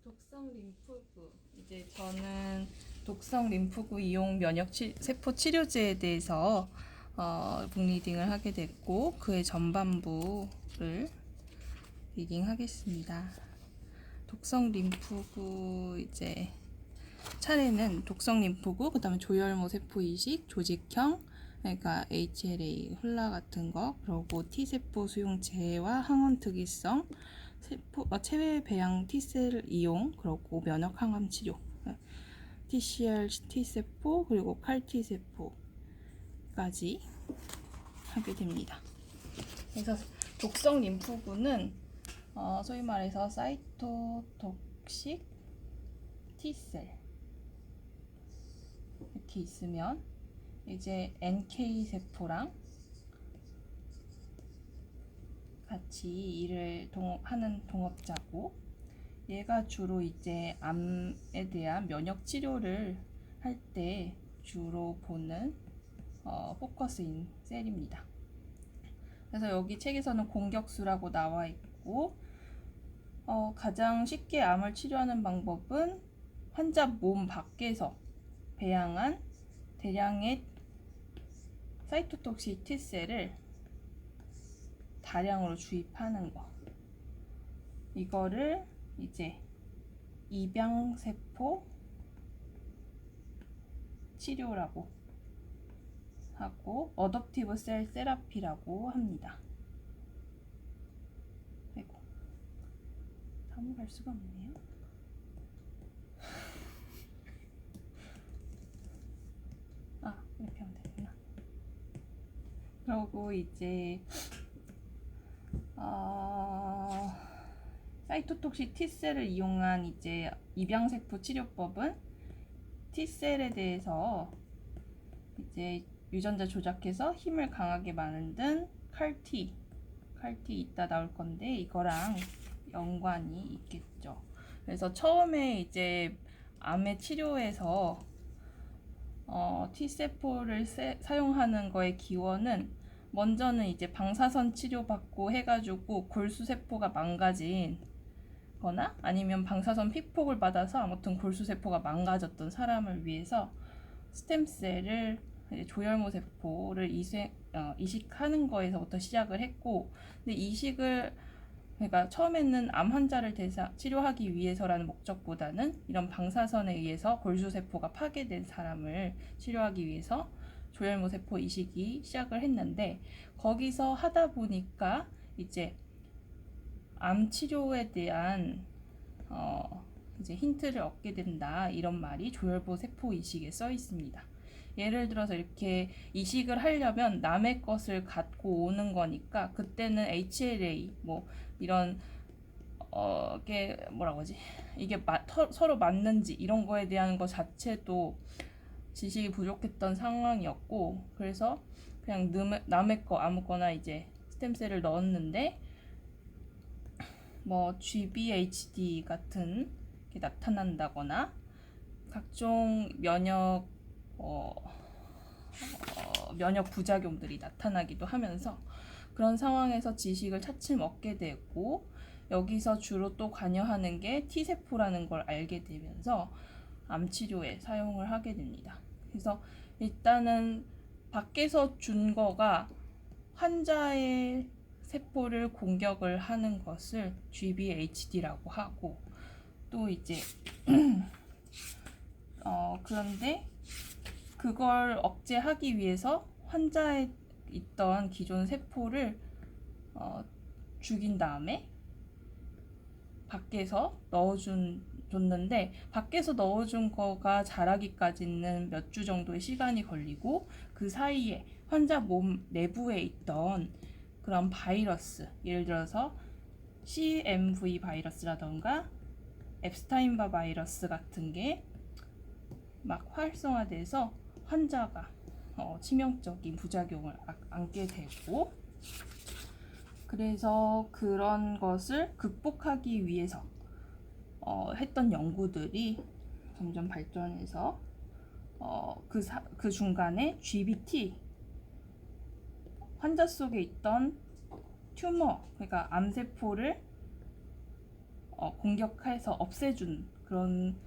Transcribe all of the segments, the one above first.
독성 림프구. 이제 저는 독성 림프구 이용 면역 세포 치료제에 대해서 북리딩을 하게 됐고, 그의 전반부를 리딩하겠습니다. 독성 림프구 이제 차례는 독성 림프구, 그다음에 조혈모 세포 이식, 조직형, 그러니까 HLA, 훌라 같은 거, 그리고 T세포 수용체와 항원 특이성, 체외 배양 T셀 이용, 그리고 면역 항암 치료, TCR T세포, 그리고 CAR T세포까지 하게 됩니다. 그래서 독성 림프구는 소위 말해서 사이토톡식 T셀 이렇게 있으면 이제 NK 세포랑 같이 일을 하는 동업자고, 얘가 주로 이제 암에 대한 면역 치료를 할 때 주로 보는 포커스인 셀입니다. 그래서 여기 책에서는 공격수라고 나와 있고, 가장 쉽게 암을 치료하는 방법은 환자 몸 밖에서 배양한 대량의 사이토톡식 T셀을 다량으로 주입하는 거. 이거를 이제 입양세포 치료라고 하고, 어댑티브 셀 세라피라고 합니다. 아이고, 넘어갈 수가 없네요. 이렇게 하면 되구나. 그리고 이제 사이토톡식 T셀을 이용한 이제 입양세포 치료법은 T셀에 대해서 이제 유전자 조작해서 힘을 강하게 만든 CAR-T 이따 나올 건데, 이거랑 연관이 있겠죠. 그래서 처음에 이제 암의 치료에서 T세포를 사용하는 거의 기원은, 먼저는 이제 방사선 치료받고 해가지고 골수세포가 망가진 거나 아니면 방사선 피폭을 받아서 아무튼 골수세포가 망가졌던 사람을 위해서 스템셀을, 조혈모 세포를 이식하는 거에서부터 시작을 했고, 근데 이식을, 그러니까 처음에는 암 환자를 치료하기 위해서라는 목적보다는 이런 방사선에 의해서 골수세포가 파괴된 사람을 치료하기 위해서 조혈모 세포 이식이 시작을 했는데, 거기서 하다 보니까 이제 암 치료에 대한 이제 힌트를 얻게 된다, 이런 말이 조혈모 세포 이식에 써 있습니다. 예를 들어서 이렇게 이식을 하려면 남의 것을 갖고 오는 거니까, 그때는 HLA 뭐 이런 이게 뭐라고 하지, 이게 서로 맞는지 이런 거에 대한 거 자체도 지식이 부족했던 상황이었고, 그래서 그냥 남의 거 아무거나 이제 스템셀을 넣었는데, 뭐 GBHD 같은 게 나타난다거나 각종 면역 부작용들이 나타나기도 하면서, 그런 상황에서 지식을 차츰 얻게 되고, 여기서 주로 또 관여하는 게 T세포라는 걸 알게 되면서 암 치료에 사용을 하게 됩니다. 그래서 일단은 밖에서 준 거가 환자의 세포를 공격을 하는 것을 GBHD라고 하고, 또 이제 그런데 그걸 억제하기 위해서 환자에 있던 기존 세포를 죽인 다음에 밖에서 줬는데, 밖에서 넣어준 거가 자라기까지는 몇 주 정도의 시간이 걸리고, 그 사이에 환자 몸 내부에 있던 그런 바이러스, 예를 들어서 CMV 바이러스라던가 앱스타인바 바이러스 같은 게 막 활성화돼서 환자가 치명적인 부작용을 안게 되고, 그래서 그런 것을 극복하기 위해서 했던 연구들이 점점 발전해서 그 중간에 GBT, 환자 속에 있던 튜머, 그러니까 암세포를 공격해서 없애준 그런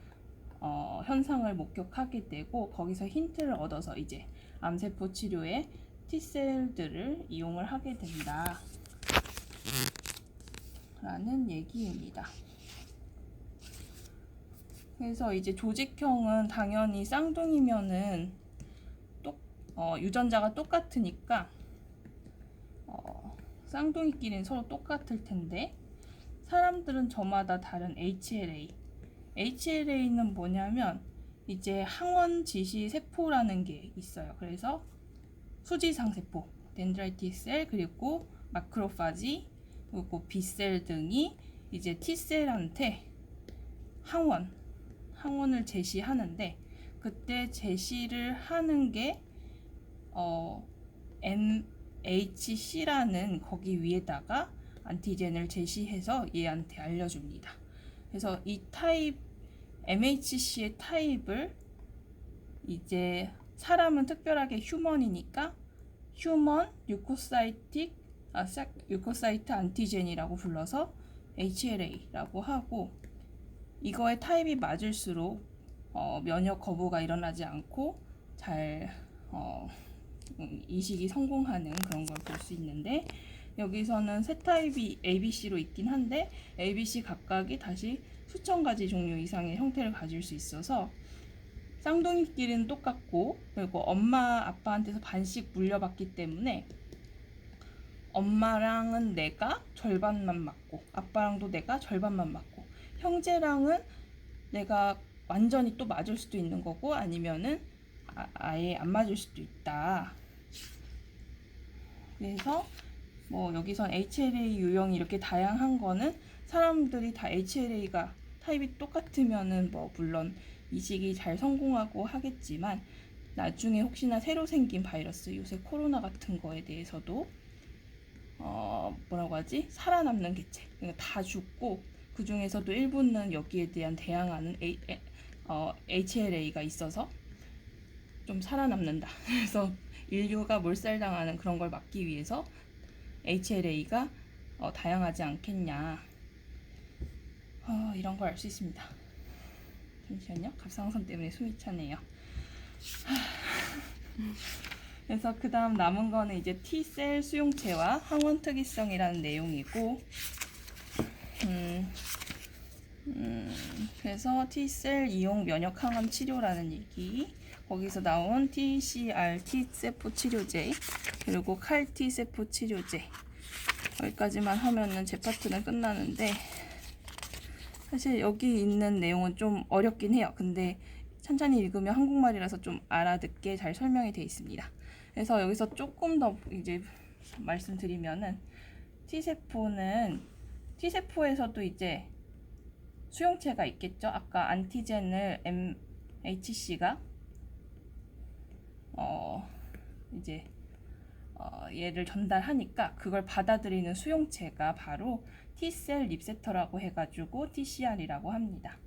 현상을 목격하게 되고, 거기서 힌트를 얻어서 이제 암세포 치료에 T셀들을 이용을 하게 된다 라는 얘기입니다. 그래서 이제 조직형은 당연히 쌍둥이면은 유전자가 똑같으니까 쌍둥이끼리는 서로 똑같을 텐데, 사람들은 저마다 다른 HLA는 뭐냐면 이제 항원 지시 세포라는 게 있어요. 그래서 수지상 세포, 덴드라이틱 셀, 그리고 마크로파지, 그리고 B셀 등이 이제 T셀한테 항원을 제시하는데, 그때 제시를 하는 게 MHC라는 거기 위에다가 안티젠을 제시해서 얘한테 알려줍니다. 그래서 이 타입 MHC의 타입을 이제 사람은 특별하게 휴먼이니까 휴먼 유코사이트 안티젠이라고 불러서 HLA라고 하고, 이거의 타입이 맞을수록 면역 거부가 일어나지 않고 잘 이식이 성공하는 그런 걸 볼 수 있는데, 여기서는 세 타입이 ABC로 있긴 한데 ABC 각각이 다시 수천 가지 종류 이상의 형태를 가질 수 있어서 쌍둥이끼리는 똑같고, 그리고 엄마 아빠한테서 반씩 물려받기 때문에 엄마랑은 내가 절반만 맞고 아빠랑도 내가 절반만 맞고, 형제랑은 내가 완전히 또 맞을 수도 있는 거고, 아니면은 아예 안 맞을 수도 있다. 그래서 뭐 여기선 HLA 유형이 이렇게 다양한 거는 사람들이 다 HLA가 타입이 똑같으면은 뭐 물론 이식이 잘 성공하고 하겠지만, 나중에 혹시나 새로 생긴 바이러스, 요새 코로나 같은 거에 대해서도 뭐라고 하지? 살아남는 개체, 그러니까 다 죽고 그 중에서도 일부는 여기에 대한 대항하는 HLA가 있어서 좀 살아남는다. 그래서 인류가 몰살당하는 그런 걸 막기 위해서 HLA가 다양하지 않겠냐, 이런 걸 알 수 있습니다. 잠시만요. 갑상선 때문에 숨이 차네요. 그래서 그 다음 남은 거는 이제 T셀 수용체와 항원 특이성이라는 내용이고, 그래서 T셀 이용 면역 항원 치료라는 얘기, 거기서 나온 TCR T세포 치료제, 그리고 CAR T세포 치료제, 여기까지만 하면은 제 파트는 끝나는데, 사실 여기 있는 내용은 좀 어렵긴 해요. 근데 천천히 읽으면 한국말이라서 좀 알아듣게 잘 설명이 되어 있습니다. 그래서 여기서 조금 더 이제 말씀드리면은, T세포에서도 이제 수용체가 있겠죠. 아까 안티젠을 MHC가 이제 얘를 전달하니까 그걸 받아들이는 수용체가 바로 T셀 리셉터라고 해가지고 TCR이라고 합니다.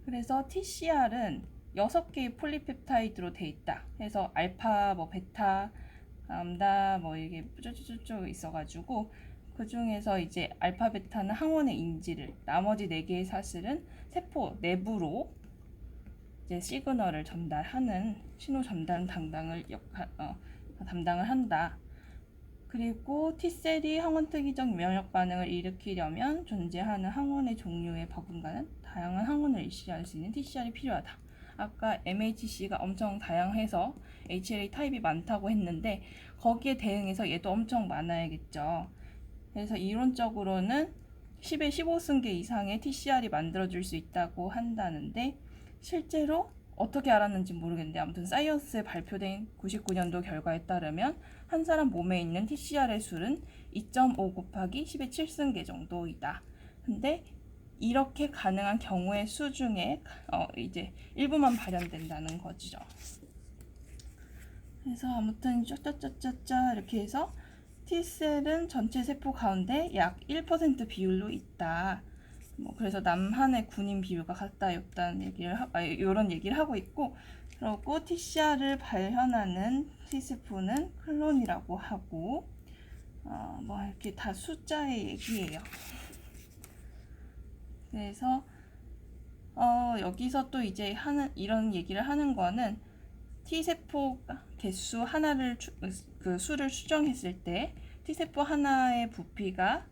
그래서 TCR은 6개의 폴리펩타이드로 돼 있다. 그래서 알파, 뭐 베타, 람다, 뭐 이게 쭈쭈쭈쭈 있어가지고, 그 중에서 이제 알파, 베타는 항원의 인지를, 나머지 4개의 사슬은 세포 내부로 이제 시그널을 전달하는 신호 전달 담당을 한다. 그리고 T셀이 항원 특이적 면역 반응을 일으키려면 존재하는 항원의 종류에 버금가는 다양한 항원을 일시할 수 있는 TCR이 필요하다. 아까 MHC가 엄청 다양해서 HLA 타입이 많다고 했는데, 거기에 대응해서 얘도 엄청 많아야겠죠. 그래서 이론적으로는 10의 15승계 이상의 TCR이 만들어줄 수 있다고 한다는데, 실제로 어떻게 알았는지 모르겠는데, 아무튼 사이언스에 발표된 99년도 결과에 따르면 한 사람 몸에 있는 TCR의 수는 2.5 곱하기 10의 7승계 정도이다. 근데 이렇게 가능한 경우의 수 중에 이제 일부만 발현된다는 거죠. 그래서 아무튼 짜짜짜짜짜 이렇게 해서 T셀은 전체 세포 가운데 약 1% 비율로 있다. 뭐 그래서 남한의 군인 비율과 같다 없다는 이런 얘기를 하고 있고, 그리고 TCR을 발현하는 T세포는 클론이라고 하고, 뭐 이렇게 다 숫자의 얘기예요. 그래서 여기서 또 이제 이런 얘기를 하는 거는 T세포 개수 하나를 그 수를 추정했을 때 T세포 하나의 부피가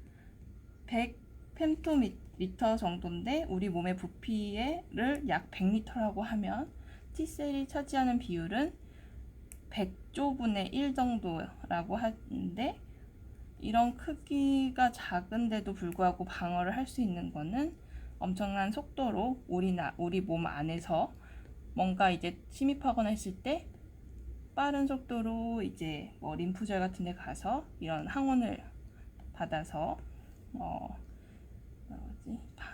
100 펜토미터 정도인데 우리 몸의 부피를 약 100리터라고 하면 T셀이 차지하는 비율은 100조분의 1 정도라고 하는데, 이런 크기가 작은데도 불구하고 방어를 할 수 있는 거는 엄청난 속도로 우리 몸 안에서 뭔가 이제 침입하거나 했을 때 빠른 속도로 이제 뭐 림프절 같은 데 가서 이런 항원을 받아서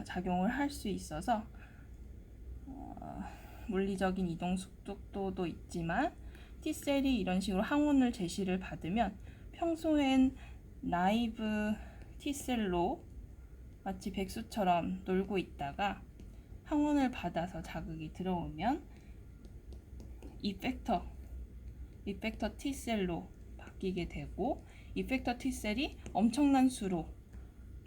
작용을 할 수 있어서 물리적인 이동 속도도 있지만 T셀이 이런 식으로 항원을 제시를 받으면 평소엔 나이브 T셀로 마치 백수처럼 놀고 있다가 항원을 받아서 자극이 들어오면 이펙터 T셀로 바뀌게 되고, 이펙터 T셀이 엄청난 수로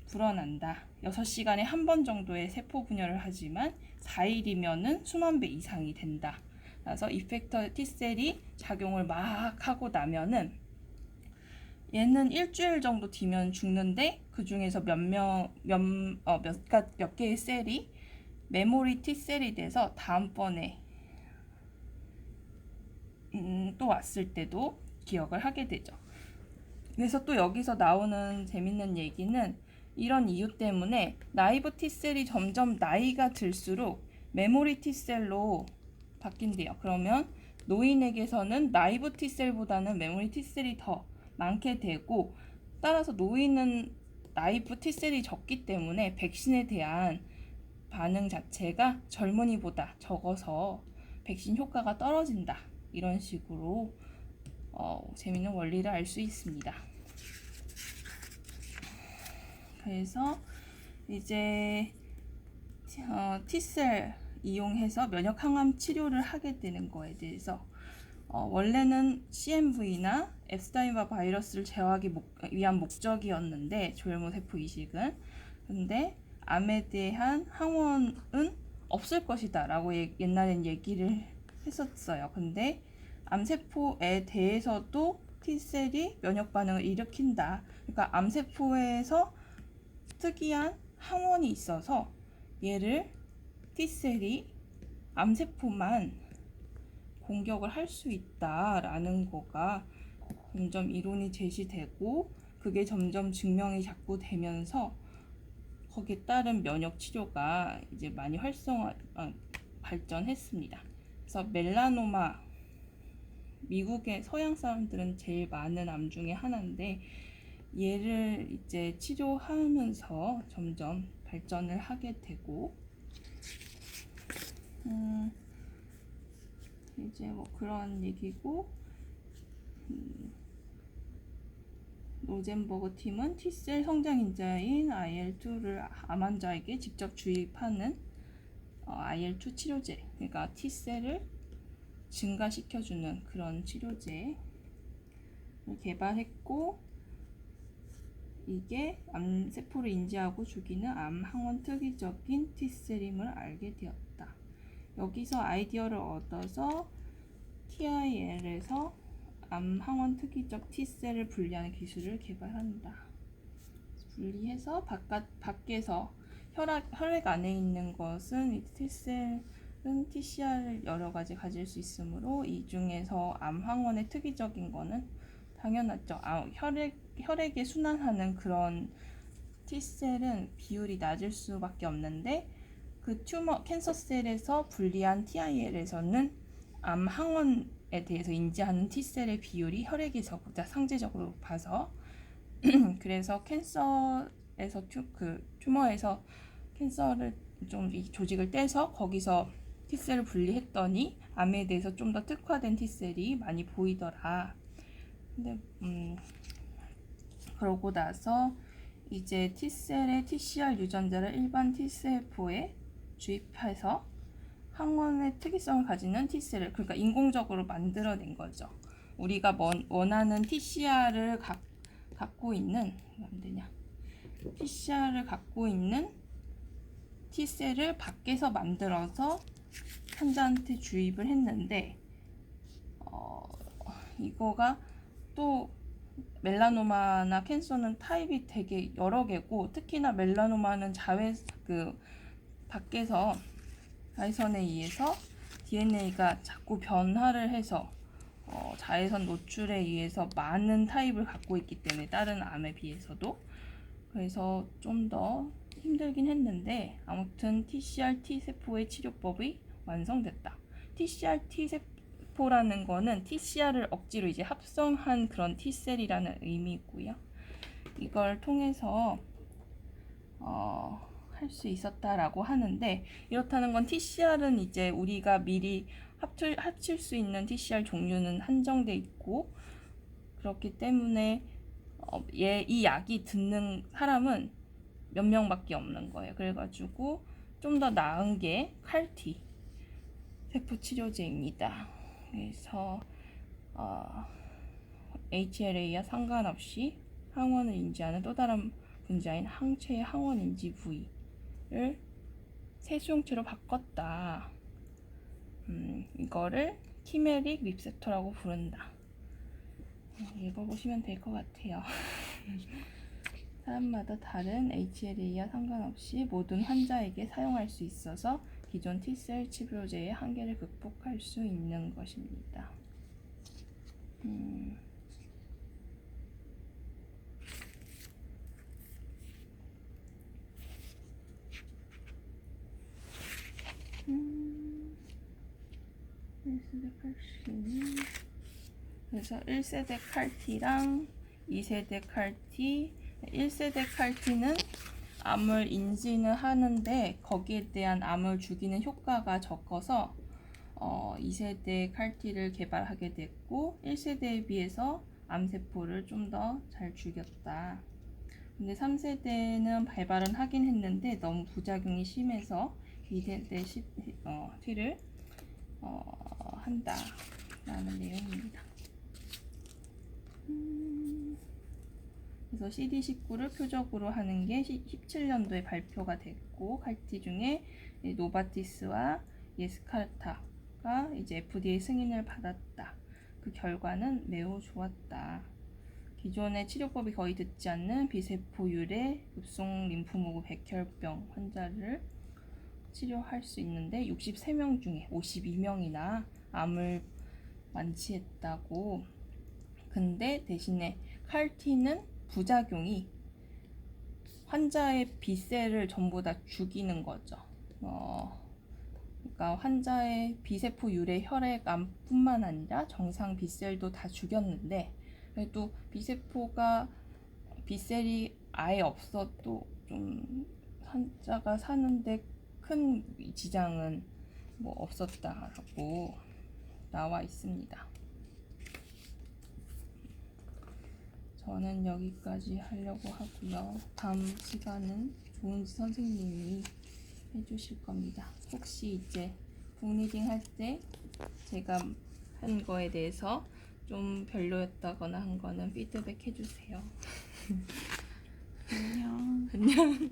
불어난다. 6시간에 한 번 정도의 세포 분열을 하지만 4일이면은 수만 배 이상이 된다. 그래서 이펙터 T셀이 작용을 막 하고 나면은 얘는 일주일 정도 뒤면 죽는데, 그 중에서 몇 개의 셀이 메모리 T셀이 돼서 다음번에 또 왔을 때도 기억을 하게 되죠. 그래서 또 여기서 나오는 재밌는 얘기는 이런 이유 때문에 나이브 T셀이 점점 나이가 들수록 메모리 T셀로 바뀐대요. 그러면 노인에게서는 나이브 T셀보다는 메모리 T셀이 더 많게 되고, 따라서 노인은 나이브 T셀이 적기 때문에 백신에 대한 반응 자체가 젊은이보다 적어서 백신 효과가 떨어진다. 이런 식으로 재밌는 원리를 알 수 있습니다. 그래서 이제 T셀 이용해서 면역 항암 치료를 하게 되는 거에 대해서 원래는 CMV나 앱스타인바 바이러스를 제어하기 위한 목적이었는데, 조혈모세포 이식은. 근데 암에 대한 항원은 없을 것이다 라고 옛날엔 얘기를 했었어요. 근데 암세포에 대해서도 T셀이 면역 반응을 일으킨다. 그러니까 암세포에서 특이한 항원이 있어서 얘를 T셀이 암세포만 공격을 할 수 있다라는 거가 점점 이론이 제시되고, 그게 점점 증명이 자꾸 되면서 거기에 따른 면역 치료가 이제 많이 발전했습니다. 그래서 멜라노마, 미국의 서양 사람들은 제일 많은 암 중에 하나인데, 얘를 이제 치료하면서 점점 발전을 하게 되고, 이제 뭐 그런 얘기고, 로젠버그 팀은 T셀 성장인자인 IL-2를 암 환자에게 직접 주입하는 IL-2 치료제, 그러니까 T셀을 증가시켜주는 그런 치료제를 개발했고, 이게 암세포를 인지하고 죽이는 암 항원 특이적인 T셀임을 알게 되었다. 여기서 아이디어를 얻어서 TIL에서 암 항원 특이적 T셀을 분리하는 기술을 개발한다. 분리해서 밖에서 혈액 안에 있는 것은 T셀은 TCR을 여러 가지 가질 수 있으므로, 이 중에서 암 항원의 특이적인 거는 당연하죠. 혈액에 순환하는 그런 T셀은 비율이 낮을 수밖에 없는데, 그 캔서셀에서 분리한 TIL에서는 암 항원에 대해서 인지하는 T셀의 비율이 혈액에서보다 상대적으로 높아서 그래서 캔서에서 튜머에서 캔서를 좀 이 조직을 떼서 거기서 T셀을 분리했더니 암에 대해서 좀 더 특화된 T셀이 많이 보이더라. 근데 그러고 나서 이제 T셀의 TCR 유전자를 일반 T세포에 주입해서 항원의 특이성을 가지는 T셀을, 그러니까 인공적으로 만들어낸 거죠. 우리가 원하는 TCR을 갖고 있는 TCR을 갖고 있는 T셀을 밖에서 만들어서 환자한테 주입을 했는데 이거가 또 멜라노마나 캔서는 타입이 되게 여러 개고, 특히나 멜라노마는 밖에서 자외선에 의해서 DNA가 자꾸 변화를 해서 자외선 노출에 의해서 많은 타입을 갖고 있기 때문에 다른 암에 비해서도, 그래서 좀 더 힘들긴 했는데 아무튼 TCR T세포의 치료법이 완성됐다. TCR T세포라는 거는 TCR을 억지로 이제 합성한 그런 T셀이라는 의미고요. 이걸 통해서 할 수 있었다라고 하는데, 이렇다는 건 TCR은 이제 우리가 미리 합칠 수 있는 TCR 종류는 한정돼 있고, 그렇기 때문에 이 약이 듣는 사람은 몇 명밖에 없는 거예요. 그래가지고 좀 더 나은 게 CAR-T 세포 치료제입니다. 그래서 HLA와 상관없이 항원을 인지하는 또 다른 분자인 항체의 항원 인지 부위를 세수용체로 바꿨다. 이거를 키메릭 리셉터라고 부른다. 읽어보시면 될 것 같아요. 사람마다 다른 HLA와 상관없이 모든 환자에게 사용할 수 있어서 기존 T셀 치료제의 한계를 극복할 수 있는 것입니다. 그래서 1세대 CAR-T랑 2세대 CAR-T, 1세대 CAR-T는 암을 인지는 하는데 거기에 대한 암을 죽이는 효과가 적어서 2세대 CAR-T를 개발하게 됐고, 1세대에 비해서 암세포를 좀 더 잘 죽였다. 근데 3세대는 발발은 하긴 했는데 너무 부작용이 심해서 2세대 T를 한다 라는 내용입니다. 그래서 CD19를 표적으로 하는 게 17년도에 발표가 됐고, CAR-T 중에 노바티스와 예스카르타가 이제 FDA 승인을 받았다. 그 결과는 매우 좋았다. 기존의 치료법이 거의 듣지 않는 비세포 유래 급성 림프모구 백혈병 환자를 치료할 수 있는데 63명 중에 52명이나 암을 완치했다고. 근데 대신에 CAR-T는 부작용이 환자의 B셀을 전부 다 죽이는 거죠. 그러니까 환자의 비세포 유래 혈액암뿐만 아니라 정상 B셀도 다 죽였는데, 그래도 B셀이 아예 없어도 좀 환자가 사는데 큰 지장은 없었다라고 나와 있습니다. 저는 여기까지 하려고 하고요. 다음 시간은 조은지 선생님이 해주실 겁니다. 혹시 이제 북리딩 할 때 제가 한 거에 대해서 좀 별로였다거나 한 거는 피드백 해주세요. 안녕. 안녕.